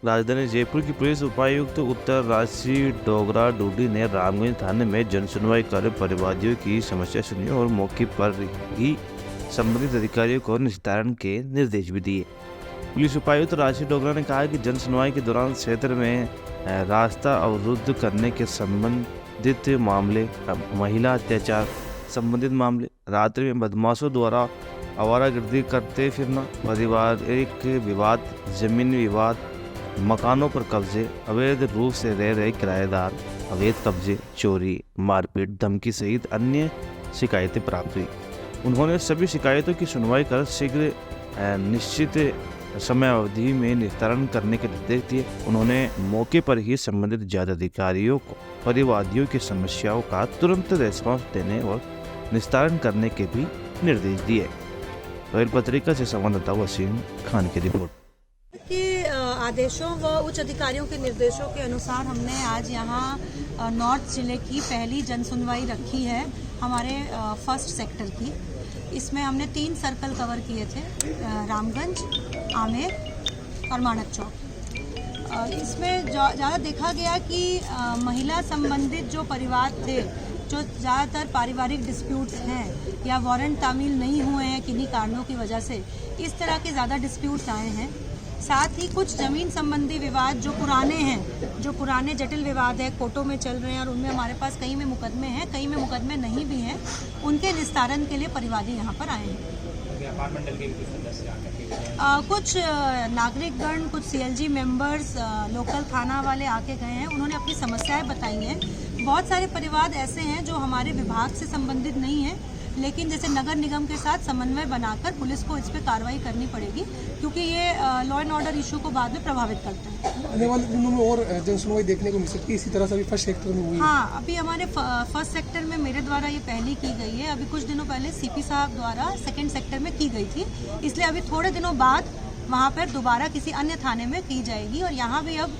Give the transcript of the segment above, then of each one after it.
राजधानी जयपुर की पुलिस उपायुक्त उत्तर राशि डोगरा डूडी ने रामगंज थाने में जनसुनवाई कर परिवादियों की समस्या सुनी और मौके पर ही संबंधित अधिकारियों को निस्तारण के निर्देश भी दिए। पुलिस उपायुक्त राशि डोगरा ने कहा कि जनसुनवाई के दौरान क्षेत्र में रास्ता अवरुद्ध करने के संबंधित मामले, महिला अत्याचार संबंधित मामले, रात्रि में बदमाशों द्वारा आवारागर्दी करते फिरना, पारिवारिक विवाद, जमीन विवाद, मकानों पर कब्जे, अवैध रूप से रह रहे किराएदार, अवैध कब्जे, चोरी, मारपीट, धमकी सहित अन्य शिकायतें प्राप्त हुई। उन्होंने सभी शिकायतों की सुनवाई कर शीघ्र निश्चित समय अवधि में निस्तारण करने के निर्देश दिए। उन्होंने मौके पर ही संबंधित ज्यादा अधिकारियों को परिवादियों की समस्याओं का तुरंत रेस्पॉन्स देने और निस्तारण करने के भी निर्देश दिए। रोयल पत्रिका से संवाददाता वसीम खान की रिपोर्ट। के आदेशों व उच्च अधिकारियों के निर्देशों के अनुसार हमने आज यहाँ नॉर्थ जिले की पहली जनसुनवाई रखी है हमारे फर्स्ट सेक्टर की। इसमें हमने 3 सर्कल कवर किए थे, रामगंज, आमेर और माणक चौक। इसमें ज़्यादा देखा गया कि महिला संबंधित जो परिवार थे, जो ज़्यादातर पारिवारिक डिस्प्यूट्स हैं या वारंट तामील नहीं हुए हैं किन्हीं कारणों की वजह से, इस तरह के ज़्यादा डिस्प्यूट्स आए हैं। साथ ही कुछ ज़मीन संबंधी विवाद जो पुराने हैं, जो पुराने जटिल विवाद है, कोर्टों में चल रहे हैं और उनमें हमारे पास कई में मुकदमे हैं, कई में मुकदमे नहीं भी हैं, उनके निस्तारण के लिए परिवादी यहाँ पर आए हैं। कुछ नागरिकगण, कुछ CLG मेंबर्स, लोकल थाना वाले आके गए हैं, उन्होंने अपनी समस्याएं बताई हैं। बहुत सारे परिवाद ऐसे हैं जो हमारे विभाग से संबंधित नहीं हैं, लेकिन जैसे नगर निगम के साथ समन्वय बनाकर पुलिस को इस पर कार्रवाई करनी पड़ेगी, क्योंकि ये लॉ एंड ऑर्डर इशू को बाद में प्रभावित करते हैं। आने वाले दिनों में और जनसुनवाई देखने को मिल सकती है, इसी तरह से अभी फर्स्ट सेक्टर में हुई है। हाँ, अभी हमारे फर्स्ट सेक्टर में मेरे द्वारा ये पहली की गई है। अभी कुछ दिनों पहले CP साहब द्वारा सेकेंड सेक्टर में की गई थी, इसलिए अभी थोड़े दिनों बाद वहाँ पर दोबारा किसी अन्य थाने में की जाएगी। और यहाँ भी अब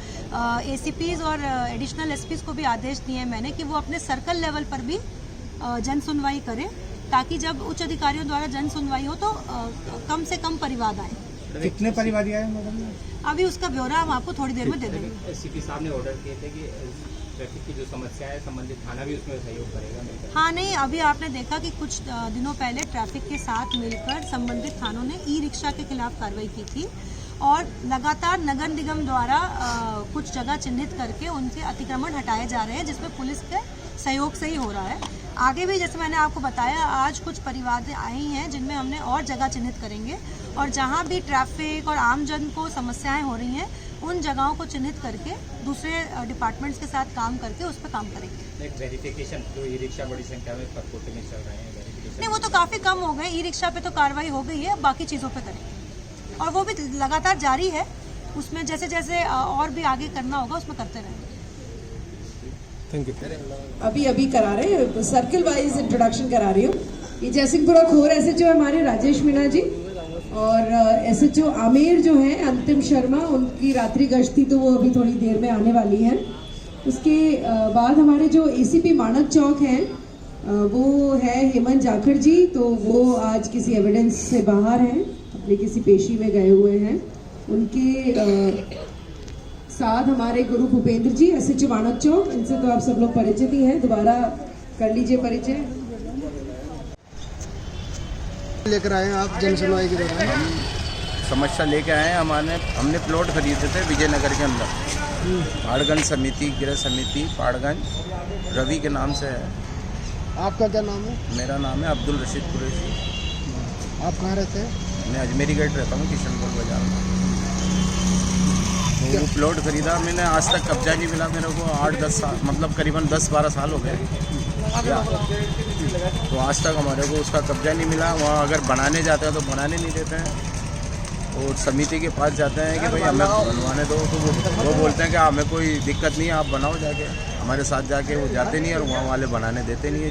ACPs और एडिशनल SPs को भी आदेश दिए हैं मैंने कि वो अपने सर्कल लेवल पर भी जन सुनवाई करें, ताकि जब उच्च अधिकारियों द्वारा जन सुनवाई हो तो कम से कम परिवाद आए। कितने परिवादी आए मैडम? अभी उसका ब्यौरा हम आपको थोड़ी देर में दे देंगे। CP साहब ने ऑर्डर किए थे कि ट्रैफिक की जो समस्या है संबंधित थाना भी उसमें सहयोग करेगा। हाँ, नहीं, अभी आपने देखा कि कुछ दिनों पहले ट्रैफिक के साथ मिलकर संबंधित थानों ने ई-रिक्शा के खिलाफ कार्रवाई की थी और लगातार नगर निगम द्वारा कुछ जगह चिन्हित करके उनसे अतिक्रमण हटाए जा रहे हैं, जिसमें पुलिस के सहयोग से ही हो रहा है। आगे भी जैसे मैंने आपको बताया, आज कुछ परिवादें आई हैं जिनमें हमने और जगह चिन्हित करेंगे और जहां भी ट्रैफिक और आमजन को समस्याएं हो रही हैं, उन जगहों को चिन्हित करके दूसरे डिपार्टमेंट्स के साथ काम करके उस पर काम करेंगे। एक वेरिफिकेशन, जो ई-रिक्शा बड़ी संख्या में परकोटे में चल रहे हैं, वेरिफिकेशन नहीं, वो तो काफ़ी कम हो गए। ई-रिक्शा पे तो कार्रवाई हो गई है, अब बाकी चीज़ों पे करेंगे और वो भी लगातार जारी है। उसमें जैसे जैसे और भी आगे करना होगा उसमें करते रहेंगे। Thank you. अभी करा रहे हैं, सर्कल वाइज इंट्रोडक्शन करा रही हूँ। ये जयसिंहपुरा खोर SHO हमारे राजेश मीणा जी और SHO आमेर जो है अंतिम शर्मा, उनकी रात्रि गश्त थी तो वो अभी थोड़ी देर में आने वाली है। उसके बाद हमारे जो ACP माणक चौक हैं वो है हेमंत जाखड़ जी, तो वो आज किसी एविडेंस से बाहर हैं, अपने किसी पेशी में गए हुए हैं। उनके साथ हमारे गुरु भूपेंद्र जी SHO माणक चौक, इनसे तो आप सब लोग परिचित ही हैं, दोबारा कर लीजिए परिचय। लेकर आए हैं आप जनसुनवाई के दौरान? समस्या लेके आए हैं। हमने प्लॉट खरीदे थे विजयनगर के अंदर, पाड़गंज समिति, गृह समिति पाड़गंज, रवि के नाम से है। आपका क्या नाम है? मेरा नाम है अब्दुल रशीद कुरैशी। आप कहाँ रहते हैं? मैं अजमेरी गेट रहता हूँ, किशनपुर बाजार में। तो वो प्लॉट खरीदा मैंने, आज तक कब्जा नहीं मिला मेरे को। 8-10 साल, मतलब करीबन 10-12 साल हो गए। तो आज तक हमारे को उसका कब्जा नहीं मिला। वहाँ अगर बनाने जाते हैं तो बनाने नहीं देते हैं और समिति के पास जाते हैं कि भाई हमें बनवाने दो, तो वो बोलते हैं कि हमें कोई दिक्कत नहीं है, आप बनाओ जाके। हमारे साथ जाके वो जाते नहीं है और वहाँ वाले बनाने देते नहीं है।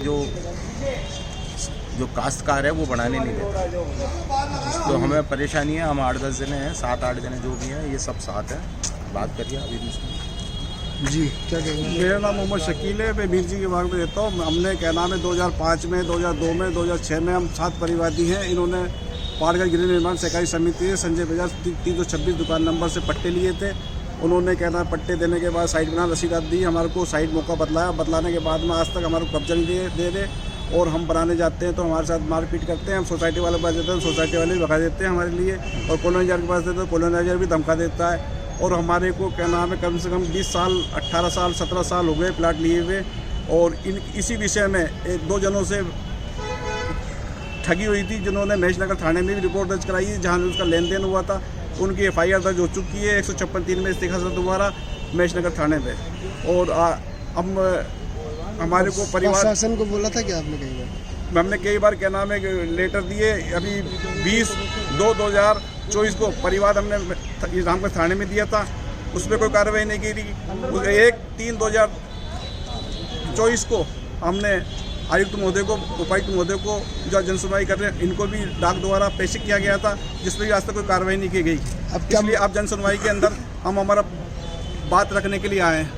जो काश्तकार है वो बनाने नहीं देता। तो हमें परेशानी है। हम 8-10 जने हैं, 7-8 जने जो भी हैं, ये सब साथ हैं। बात करिए अभी जी, क्या कहेंगे? मेरा नाम मोहम्मद शकील है, मैं मीर जी के भाग में रहता हूँ। हमने क्या नाम है 2005 में, 2002 में, 2006 में हम 7 परिवादी हैं। इन्होंने पाड़गंज गृह निर्माण सहकारी समिति है संजय बाजार 326 दुकान नंबर से पट्टे लिए थे उन्होंने कहना पट्टे देने के बाद साइड बना रसीदात दी, हमारे को साइड मौका बतलाने के बाद में आज तक हमारे को कब्जा नहीं दे रहे। और हम बनाने जाते हैं तो हमारे साथ मारपीट करते हैं। हम सोसाइटी वाले के पास देते हैं, सोसाइटी वाले भी भगा देते हैं हमारे लिए। और कॉलोनाइजर के पास देते हैं, कॉलोनाइजर भी धमका देता है। और हमारे को क्या नाम है, कम से कम 20 साल 18 साल 17 साल हो गए प्लाट लिए हुए। और इसी विषय में एक दो जनों से ठगी हुई थी, जिन्होंने महेशनगर थाने में भी रिपोर्ट दर्ज कराई है, जहाँ उसका लेन देन हुआ था। उनकी FIR दर्ज हो चुकी है 156(3) में इस्तीखा दोबारा महेशनगर थाने पे। और हम हमारे को परिवार शासन को बोला था कि आपने कहीं बार? हमने कई बार क्या नाम है लेटर दिए। अभी 20/2/2024 को परिवार हमने रामगंज थाने में दिया था, उस पर कोई कार्रवाई नहीं की थी। 1/3/2024 को हमने आयुक्त महोदय को, उपायुक्त महोदय को, जो जनसुनवाई कर रहे हैं, इनको भी डाक द्वारा प्रेषित किया गया था, जिसमें भी आज तक कोई कार्रवाई नहीं की गई। अब क्या इसलिए आप जनसुनवाई के अंदर हम हमारा बात रखने के लिए आए हैं।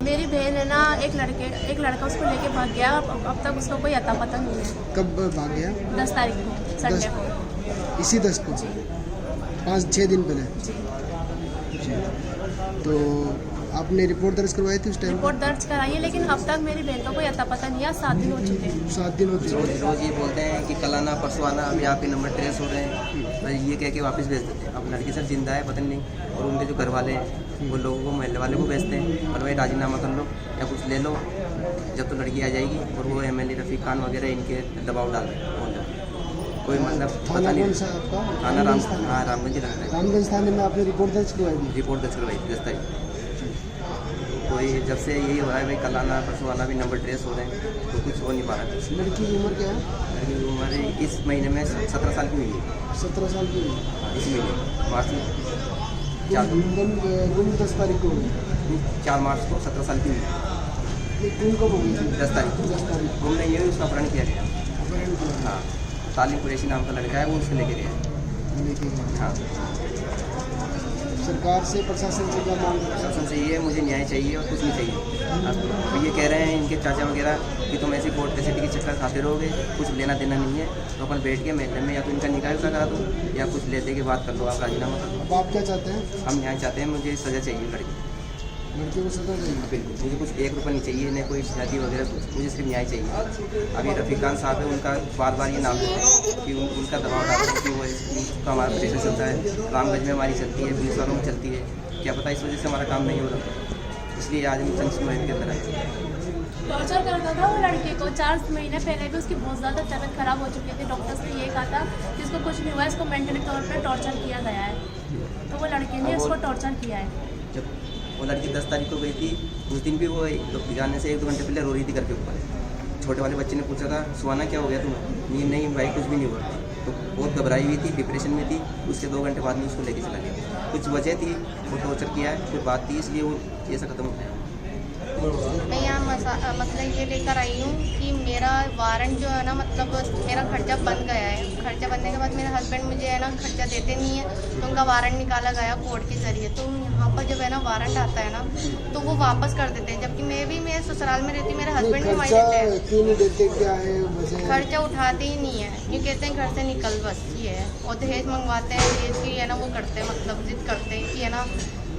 मेरी बहन है ना, एक लड़का उसको लेके भाग गया। अब तक उसका कोई अता पता नहीं है। कब भाग गया? 10 तारीख को, संडे को। इसी 10 को? 5-6 दिन पहले? जी। तो आपने रिपोर्ट दर्ज करवाई थी उस टाइम? रिपोर्ट दर्ज कराई है, लेकिन अब तक मेरी बहन का कोई अता पता नहीं है। 7 दिन हो चुके हैं। 7 दिन हो चुके हैं। रोज ये बोलते हैं कि कल आना परसों आना, अभी आपके नंबर ट्रेस हो रहे हैं, तो ये कह के वापस भेज देते हैं। अब लड़की सर जिंदा है पता नहीं, और उनके जो घर वाले हैं वो लोगों को, महल्ले वाले को भेजते हैं और भाई राजीनामा कर लो या कुछ ले लो, जब तो लड़की आ जाएगी। और वो MLA रफ़ीक खान वगैरह इनके दबाव डाल रहे हैं। कोई मतलब पता नहीं। थाना रामगंज ही लगता है। रामगंज थाने में आपने रिपोर्ट दर्ज करवाई थी? रिपोर्ट दर्ज करवाई थी 10 तारीख। कोई जब से यही हो रहा है भाई कल आना परसों आना, भी नंबर ट्रेस हो रहे हैं, तो कुछ हो नहीं पा रहा है। लड़की की उम्र क्या है? लड़की की उम्र इस महीने में 17 साल की हुई है। 17 साल की हुई? इस महीने मार्च में 10 तारीख को हुई? 4 मार्च को 17 साल की हुई। ये कौन कब हुई थी? 10 तारीख को। 10 तारीख को घूमने ये भी उसका अपहरण किया गया। अपहरण किया? हाँ, तालिम कुरैशी नाम का लड़का है, वो उसको लेके गया। लेके गए। हाँ, सरकार से, प्रशासन से क्या मांग? प्रशासन से ये मुझे न्याय चाहिए और कुछ नहीं चाहिए। अब ये कह रहे हैं इनके चाचा वगैरह कि तुम ऐसी कोर्ट फैसिलिटी के चक्कर खाते रहोगे, कुछ लेना देना नहीं है, तो अपन बैठ के महल्ले में या तो इनका निकाह करा दो या कुछ लेते के बात कर लो, आप राजीनामा कर लो। अब आप क्या चाहते हैं? हम न्याय चाहते हैं, मुझे सज़ा चाहिए लड़की को सजा चाहिए? बिल्कुल, मुझे कुछ 1 रुपया नहीं चाहिए, न कोई शादी वगैरह कुछ, मुझे सिर्फ न्याय चाहिए। अभी रफ़ीक खान साहब है, उनका बार बार ये नाम लेते हैं कि उनका दबाव डाल रहे हैं कि वो उसका हमारा प्रेशर चलता है, रामगंज में हमारी चलती है, पुलिस वालों में चलती है, क्या पता इस वजह से हमारा काम नहीं हो रहा। इसलिए आज हम जनसुनवाई के अंदर आए। टॉर्चर करता था वो लड़के को। 4 महीने पहले भी उसकी बहुत ज़्यादा तबीयत खराब हो चुकी थी। डॉक्टर्स ने ये कहा था कि इसको कुछ नहीं हुआ, इसको मेंटली तौर पर टॉर्चर किया गया है। तो वो लड़के ने उसको टॉर्चर किया है। जब वो लड़की 10 तारीख को गई थी, उस दिन भी वो जाने से 1-2 घंटे पहले रो रही थी घर के ऊपर। छोटे वाले बच्चे ने पूछा था, सुहाना क्या हो गया तुम्हें? नींद नहीं भाई, कुछ भी नहीं हुआ। तो बहुत घबराई हुई थी, डिप्रेशन में थी। उसके 2 घंटे बाद में उसको लेके चला गया। कुछ वजह थी, वो टॉर्चर किया है, कोई बात थी, इसलिए वो ऐसा खत्म हो गया। मैं यहाँ मसला ये लेकर आई हूँ कि मेरा वारंट जो है ना, मतलब मेरा खर्चा बन गया है। खर्चा बनने के बाद मेरे हस्बैंड मुझे है ना खर्चा देते नहीं है, तो उनका वारंट निकाला गया कोर्ट के जरिए। तो यहाँ पर जब है ना वारंट आता है ना, तो वो वापस कर देते हैं, जबकि मैं भी मेरे ससुराल में रहती, मेरे हस्बैंड भी वहीं रहते हैं। क्यों नहीं देते? क्या है वजह? खर्चा उठाते ही नहीं है, ये कहते हैं घर से निकल, बस ये है। और दहेज मंगवाते हैं, दहेज की है ना वो करते हैं, मतलब जिद करते हैं कि है ना,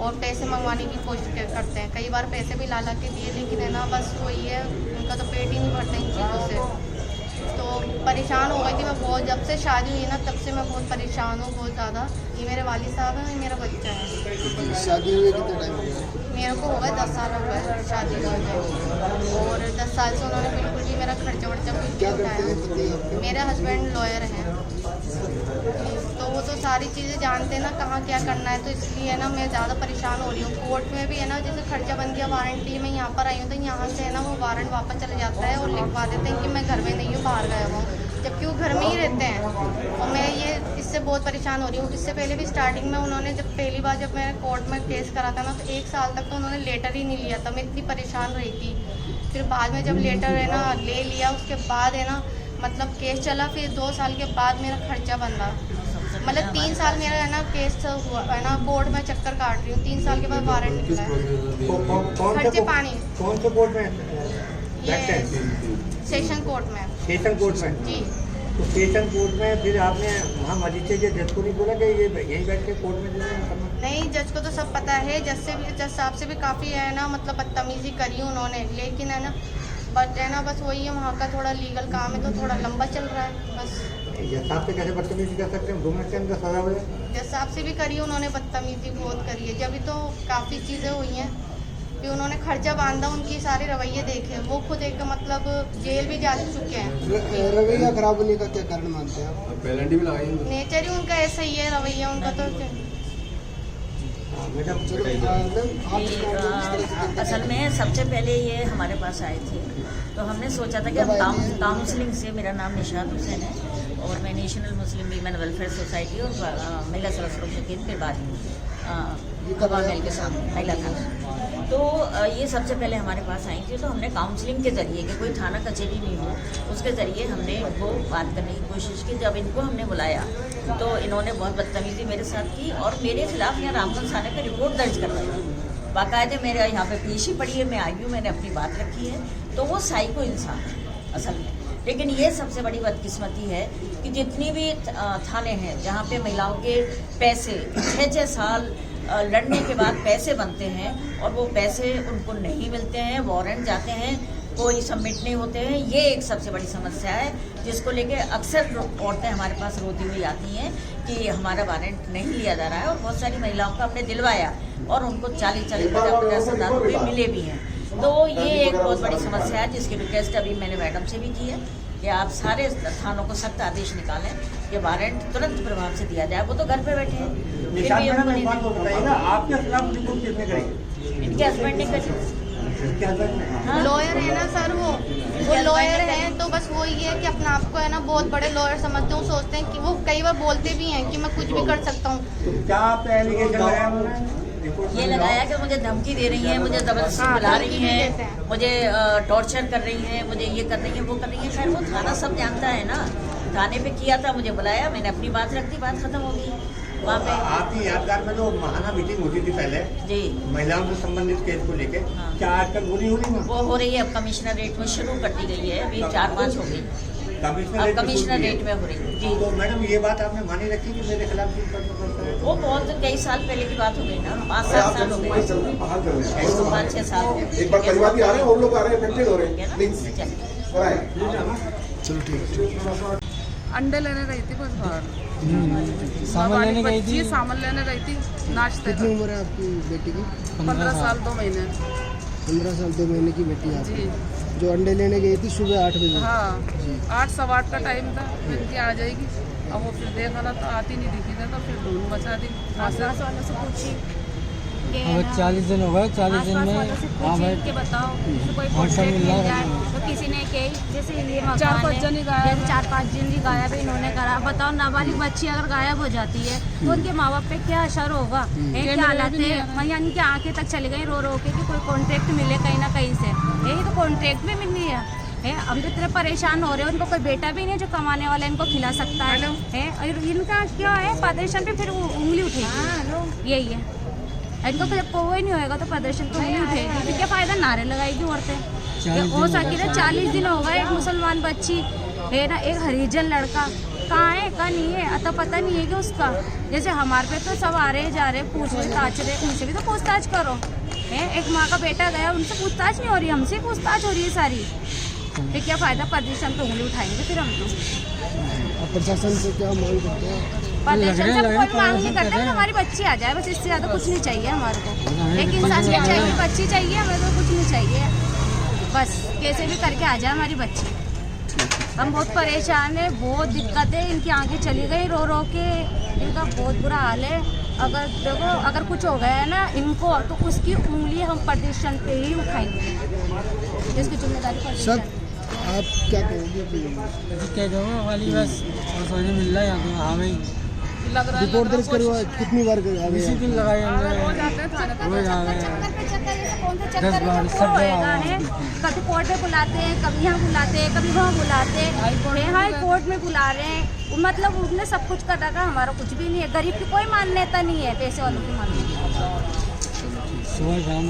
और पैसे मंगवाने की कोशिश करते हैं। कई बार पैसे भी ला के दिए, लेकिन है ना बस वही है, उनका तो पेट ही नहीं भरता इन चीज़ों से। तो परेशान हो गई थी मैं बहुत। जब से शादी हुई ना, तब से मैं बहुत परेशान हूँ, बहुत ज़्यादा। ये मेरे वालिद साहब हैं, ये मेरा बच्चा है। शादी हुए कितना टाइम हो गया? मेरे को हो गए 10 साल हो गए शादी हुए, और 10 साल से उन्होंने बिल्कुल भी मेरा खर्चा वर्चा कुछ नहीं उठाया। मेरे हस्बैंड लॉयर हैं, तो वो तो सारी चीज़ें जानते हैं ना कहाँ क्या करना है। तो इसलिए ना मैं ज़्यादा परेशान हो रही हूँ। कोर्ट में भी है ना, जैसे खर्चा बन गया वारंट लिए, मैं यहाँ पर आई हूँ, तो यहाँ से है ना वो वारंट वापस चला जाता है और लिखवा देते हैं कि मैं घर में नहीं हूँ, बाहर गया हुआ हूँ, जबकि वो घर में ही रहते हैं। और मैं ये इससे बहुत परेशान हो रही हूँ। इससे पहले भी स्टार्टिंग में उन्होंने जब पहली बार जब मैंने कोर्ट में केस करा था ना, तो 1 साल तक तो उन्होंने लेटर ही नहीं लिया था। मैं इतनी परेशान रही थी। फिर बाद में जब लेटर है ना ले लिया, उसके बाद है ना मतलब केस चला, फिर 2 साल के बाद मेरा खर्चा बंधा। मतलब 3 साल मेरा है ना केस हुआ है ना, कोर्ट में चक्कर काट रही हूँ। 3 साल के बाद वारंट निकला है। खर्चे पानी। कौन से कोर्ट में? ये सेशन कोर्ट में। सेशन कोर्ट में जी। तो सेशन कोर्ट में फिर आपने वहाँ मजिस्ट्रेट या जज को नहीं बोला कि ये यहीं बैठ के कोर्ट में करना? नहीं, जज को तो सब पता है, जज साहब से भी काफ़ी है ना मतलब बदतमीजी करी उन्होंने, लेकिन है ना बट है ना बस वही है, वहाँ का थोड़ा लीगल काम है तो थोड़ा लंबा चल रहा है बस। जज साहब से कैसे बदतमीजी कर सकते हैं? 2 मिनट के अंदर सजा हो जाए। जज साहब से भी करी उन्होंने बदतमीजी बहुत करी है, जब तो काफ़ी चीज़ें हुई हैं कि उन्होंने खर्चा बांधा, उनकी सारे रवैये देखे, वो खुद एक मतलब जेल भी जा चुके हैं। रवैया खराब होने का क्या कारण मानते हैं आप? पेनल्टी भी लगाई नेचर ही उनका ऐसा ही है, रवैया उनका तो मैडम असल में सबसे पहले ये हमारे पास आए थे तो हमने सोचा था कि हम काउंसलिंग से, मेरा नाम निशात हुसैन है और मैं नेशनल मुस्लिम वीमेन वेलफेयर सोसाइटी और महिला सुरक्षा केंद्र के बाद महल के सामने महिला थाना, तो ये सबसे पहले हमारे पास आई थी। तो हमने काउंसलिंग के ज़रिए कि कोई थाना कचहरी नहीं हो, उसके ज़रिए हमने इनको बात करने की कोशिश की। जब इनको हमने बुलाया तो इन्होंने बहुत बदतमीज़ी मेरे साथ की और मेरे खिलाफ यहाँ रामगंज थाने पर रिपोर्ट दर्ज करवाई। बाकायदे मेरे यहाँ पे पेशी पड़ी है, मैं आई हूँ, मैंने अपनी बात रखी है। तो वो साइको इंसान है असल में। लेकिन ये सबसे बड़ी बदकिस्मती है कि जितनी भी थाने हैं जहाँ पे महिलाओं के पैसे 6-6 साल लड़ने के बाद पैसे बनते हैं और वो पैसे उनको नहीं मिलते हैं, वारंट जाते हैं, कोई सबमिट नहीं होते हैं, ये एक सबसे बड़ी समस्या है जिसको लेके अक्सर औरतें हमारे पास रोती हुई आती हैं कि हमारा वारंट नहीं लिया जा रहा है। और बहुत सारी महिलाओं को हमने दिलवाया और उनको 40-50 हज़ार रुपये मिले भी हैं। तो ये एक बहुत बड़ी समस्या है जिसकी रिक्वेस्ट अभी मैंने मैडम से भी की है कि आप सारे थानों को सख्त आदेश निकालें कि वारंट तुरंत प्रभाव से दिया जाए। वो तो घर पे बैठे हैं, आपके खिलाफ रिपोर्ट किसने करी? इनके हस्बैंड ने करी। लॉयर है ना सर, वो लॉयर है तो बस वो ये है कि अपने आप को है ना बहुत बड़े लॉयर समझते हैं, सोचते हैं कि वो कई बार बोलते भी हैं कि मैं कुछ भी कर सकता हूँ। क्या आप एलिगेशन लगाया उन्होंने? ये लगाया कि मुझे धमकी दे रही हैं, मुझे जबरदस्ती बुला रही हैं, मुझे टॉर्चर कर रही हैं, मुझे ये कर रही हैं, वो कर रही हैं। खैर वो थाना सब जानता है ना, थाने पे किया था, मुझे बुलाया, मैंने अपनी बात रख दी, बात खत्म हो गई वहाँ पे। आपकी यादगार में जो महाना मीटिंग होती थी पहले जी महिलाओं से संबंधित केस को लेके, क्या आजकल बोली हो रही है? वो हो रही है, अब कमिश्नरेट में शुरू कर दी गई है, अभी 4-5 हो गई, अब कमिश्नरेट में हो रही है जी। तो मैडम ये बात आपने मानी रखी कि मेरे खिलाफ भी वो बहुत कई साल पहले की बात हो गई ना, 5-7 साल हो गए, 5-6 साल हो गए। एक बार परिवार भी आ रहे हैं और लोग आ रहे हैं, इफेक्टेड हो रहे हैं। चलो ठीक। अंडे लेने गई थी बस बाहर, सामान लेने गई थी, सामान लेने गई थी नाश्ते। कितनी उम्र है आपकी बेटी की? 15 साल 2 महीने। 15 साल 2 महीने की बेटी है आपकी, जो अंडे लेने गई थी सुबह 8 बजे। हाँ 8-8:15 का टाइम था, फिर की आ जाएगी। अब वो फिर देखा ना तो आती नहीं दिखी था, तो फिर ढूंढ बचा दी। आसपास वालों से पूछी अब 40 दिन हो गए, 40 दिन में हाँ भाई के बताओ कोई कॉन्ट्रैक्ट मिल जाए। तो किसी ने कही जैसे ये 4-5 जन ही गायब, 4-5 जन ही गायब है, इन्होंने करा। बताओ नाबालिग बच्ची अगर गायब हो जाती है तो उनके माँ बाप पे क्या असर होगा, क्या हालत है। वहीं उनकी आंखें तक चली गई रो रो के कि कोई कॉन्ट्रैक्ट मिले कहीं ना कहीं से। यही तो कॉन्ट्रैक्ट भी मिलनी है। हम तो इतने परेशान हो रहे हैं, उनको कोई बेटा भी नहीं जो कमाने वाला इनको खिला सकता है। और इनका क्या है, प्रदर्शन पे फिर उंगली उठेगी, यही है इनको। कोई नहीं होएगा तो प्रदर्शन तो उंगली उठेगी, फिर क्या फायदा, नारे लगाएगी औरतें। हो सके ना 40 दिन हो गए, एक मुसलमान बच्ची है ना, एक हरिजन लड़का कहाँ है कहाँ नहीं है, तो पता नहीं है कि उसका। जैसे हमारे पे तो सब आ रहे जा रहे पूछ रहे ताछ रहे, उनसे भी तो पूछताछ करो। है एक माँ का बेटा गया, उनसे पूछताछ नहीं हो रही, हमसे पूछताछ हो रही है सारी। फिर क्या फायदा, प्रदर्शन पे उंगली उठाएंगे फिर हम तो। प्रशासन से क्या मांग करते हैं? प्रदर्शन से कोई मांग नहीं करते, हमारी बच्ची आ जाए बस, इससे ज़्यादा कुछ नहीं चाहिए हमारे को। एक इंसानियत चाहिए, बच्ची चाहिए, हमें तो कुछ नहीं चाहिए, बस कैसे भी करके आ जाए हमारी बच्ची। हम बहुत परेशान है, बहुत दिक्कत है, इनकी आंखें चली गई रो रो के, इनका बहुत बुरा हाल है। अगर देखो अगर कुछ हो गया है ना इनको तो उसकी उंगली हम प्रदर्शन पे ही उठाएंगे, इसकी जिम्मेदारी सर आप क्या कहोगे? क्या कहो वाली बस आसानी मिल रहा है। हाँ भाई रिपोर्ट दर्ज करवा कितनी बार इसी दिन लगाए रोज आ गए, 10 बार सब है। कभी कोर्ट में बुलाते हैं, कभी यहाँ बुलाते हैं, कभी वहाँ बुलाते हैं, हाई कोर्ट में बुला रहे हैं। मतलब उसने सब कुछ कर रखा, हमारा कुछ भी नहीं है। गरीब की कोई मान्यता नहीं है, पैसे वालों की मान्यता। सुबह शाम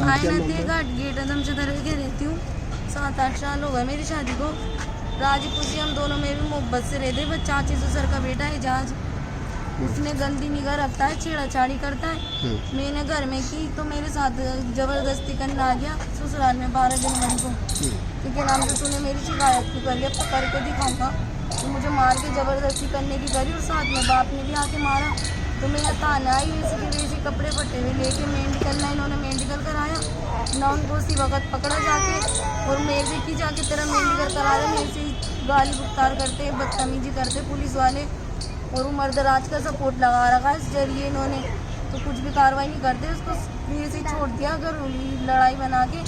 आई नदी का गेट एकदम से धर के रहती हूँ, 7-8 साल हो गए मेरी शादी को। राजी खुशी हम दोनों में भी मोहब्बत से रहते, बस चाची ससुर का बेटा है एजाज, उसने गंदी निगाह रखता है, छेड़ाछाड़ी करता है। मैंने घर में की तो मेरे साथ जबरदस्ती करने आ गया ससुराल में 12 जनवरी को, क्योंकि नाम तो तूने मेरी शिकायत क्यों करी, अब तो करके दिखाऊंगा। तो मुझे मार के ज़बरदस्ती करने की करी और साथ में बाप ने भी आके मारा। तो मैं यहाँ थाना आई, वैसे कपड़े फटे हुए लेके मेडिकल ना इन्होंने मेडिकल कराया ना, उनको उसी वक्त पकड़ा जाके और मेरे से की जाके तेरा मेडिकल करा रहे, मेरे से गाली गुफ्तार करते, बदतमीजी करते पुलिस वाले, और उम्र दराज का सपोर्ट लगा रखा है इस जरिए इन्होंने, तो कुछ भी कार्रवाई नहीं करते, उसको ऐसे ही छोड़ दिया अगर लड़ाई बना के।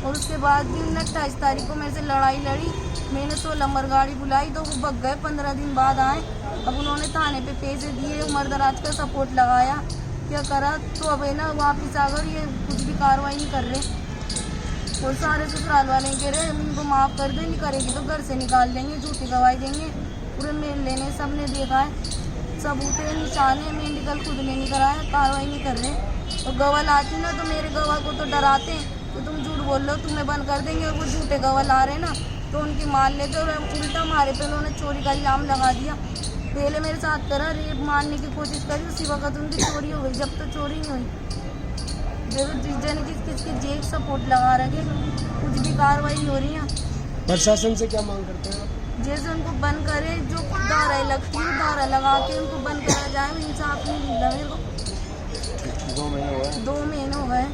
और उसके बाद भी 28 तारीख को मेरे से लड़ाई लड़ी, मैंने 16 नंबर गाड़ी बुलाई तो वो भग गए, 15 दिन बाद आए। अब उन्होंने थाने पे पैसे दिए, उम्र दराज का सपोर्ट लगाया, क्या करा तो अब है ना वापिस आ गए, ये कुछ भी कार्रवाई नहीं कर रहे। और सारे ससुराल वाले कह रहे हम इनको माफ़ कर दो, नहीं करेगी तो घर से निकाल देंगे, झूठी गवाही देंगे। पूरे मेल लेने सब ने देखा है, सबूत है, निशान है, मेडिकल खुद ने नहीं कराया, कार्रवाई नहीं कर रहे। और गवाह लाते ना तो मेरे गवाह को तो डराते हैं तो तुम झूठ बोल लो तुम्हें बंद कर देंगे, और वो झूठे गवाह ला रहे ना तो उनकी मान लेते, और उल्टा हमारे पे उन्होंने चोरी का इल्ज़ाम लगा दिया। पहले मेरे साथ करा, रेप मारने की कोशिश करी, उसी वक्त उनकी चोरी हो गई, जब तो चोरी नहीं हुई। जब जिस जन किसके जेब सपोर्ट लगा रखे, कुछ भी कार्रवाई नहीं हो रही है। प्रशासन से क्या मांग करते हैं? जैसे उनको बंद करे, जो धारा लगती है धारा लगा के उनको बंद करा जाए, इंसाफ नहीं मिल रहा मेरे को। 2 महीने हो गए। 2 महीने हो गए।